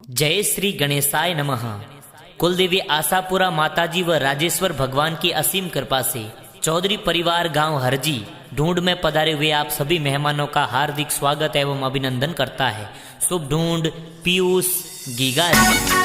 जय श्री गणेशाय नमः। कुलदेवी आशापुरा माताजी व राजेश्वर भगवान की असीम कृपा से चौधरी परिवार गांव हरजी ढूंढ में पधारे हुए आप सभी मेहमानों का हार्दिक स्वागत एवं अभिनंदन करता है शुभ ढूंढ पीयूष गीगारी।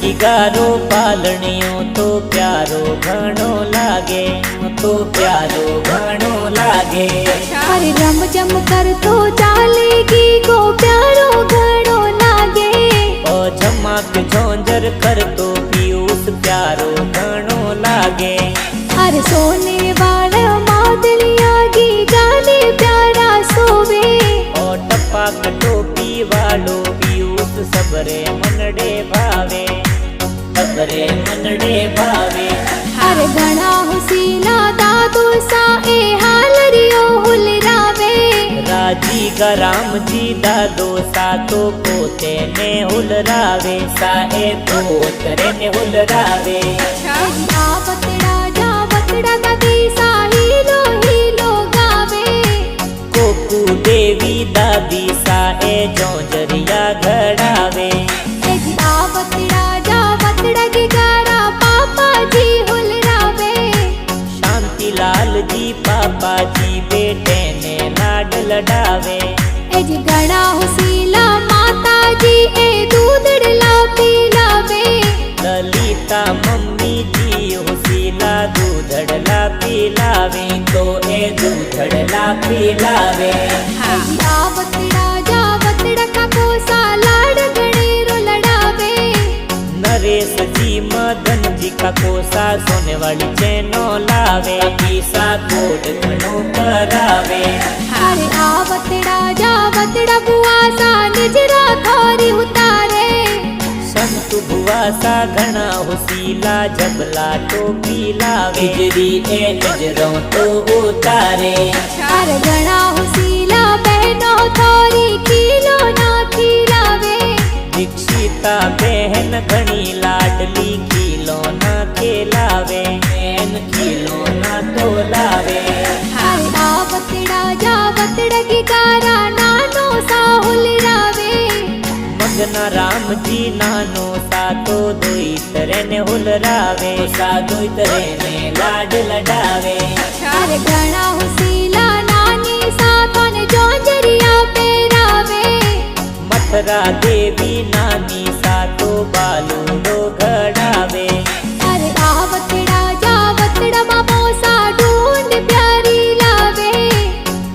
गीगारो पालणियो तो प्यारो घणो लागे, तो प्यारो घणो लागे। अरे रम जम कर तो चालेगी गो प्यारो घणो लागे। ओ झमक झोंझर कर तो पीयूष प्यारो घणो लागे। अरे सोने वाला मादलिया गीगाने प्यारा सोवे। ओ टपाक टोपी वालो पीयूष सबरे मनडे भावे, सबरे मनडे भावे। अरे घणा हुसीला दादू सा ए हालरियो हुलरावे। राजी का राम जी दादो सा तो पोते ने हुलरावे, सा ए पोतरे ने हुलरावे। बतड़ा दादी सा हीलो हीलो गावे। कोकू देवी दादी सा ए जोंजरिया घड़ावे। बतड़ा गीगारा पापा जी हुलरावे। शांति लाल जी पापा जी बेटे ने लाड लडावे। एज गणा हुसीला माता जी ए दूधड़ला पिलावे। ललिता मम्मी जी हुसीला दूधड़ला पिलावे, तो ए दूधड़ला पिलावे। बतड़ा का पोसा लाड गणेरो लड़ावे। नरेश जी मदन जी का कोसा सोने वाली चैनो लावे, पीसा कोड घणो करावे। अरे बतड़ा बुआ सा निजरा थोरी उतारे। संत बुआ सा घना हुसीला जबला टोपी लावे, हिजरी ए नजरों तो उतारे। अरे घना हुसीला बहनों थोरी खिलो ना खिलावे। दीक्षिता बहन घनी लाडली खिलौना खेलावे, बहन खिलौना तो लावे। बतड़ा गीगारा नानो सा हुलरावे। मगना राम जी नानो सा तो दोई तरह ने हुलरावे, सा दोई तरह ने लाड लडावे। अरे घना हुसीला नानी सा तोने जोंजरिया पेरावे। मथुरा देवी नानी सा तो बालूडो घड़ावे। अरे बतड़ा मामो सा ढूंढ प्यारी लावे।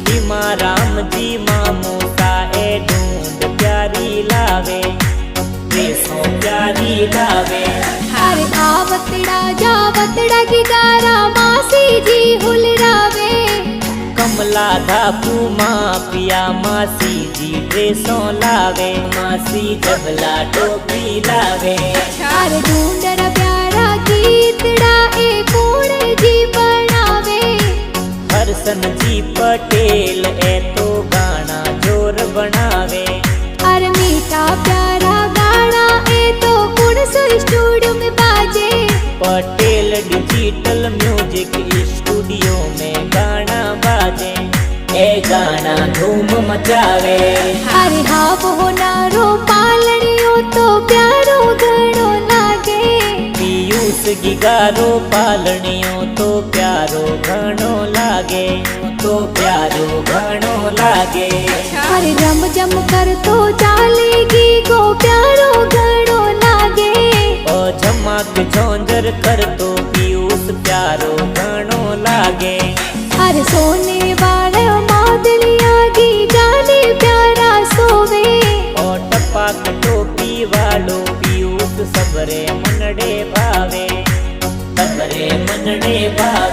हिमा राम जी मामो सा ए ढूंढ प्यारी लावे, रेसों प्यारी लावे। अरे बतड़ा गीगारा मासी जी हुलरावे। कमला धापू माँ पिया मासी जी ड्रेसों लावे, मासी जबला टोपी लावे। अरे ढूंढर प्यारा गीतड़ा ए पूर्ण जी बनावे। हरसन जी पटेल ए तो गाना जोर बनावे। अरे मीठा प्यारा गाना ए तो कुण स्टूडियो में बाजे। पटेल डिजिटल म्यूजिक स्टूडियो में गाना बाजे, ए गाना धूम मचावे। अरे वो नारो पालणियो तो प्यारो घणो लागे। पीयूष गीगारो पालणियो तो प्यारो घणो लागे, तो प्यारो घणो लागे। अरे रम जम कर तो चालेगी गो प्यारो घणो लागे। ओ झमक झोंझर कर तो पीयूष प्यारो घणो लागे। अरे सोने वाला मादलिया गीगाने प्यारा सोवे। ओ टपाक टोपी वालो पीयूष सबरे मनडे भावे, सबरे मनडे भावे।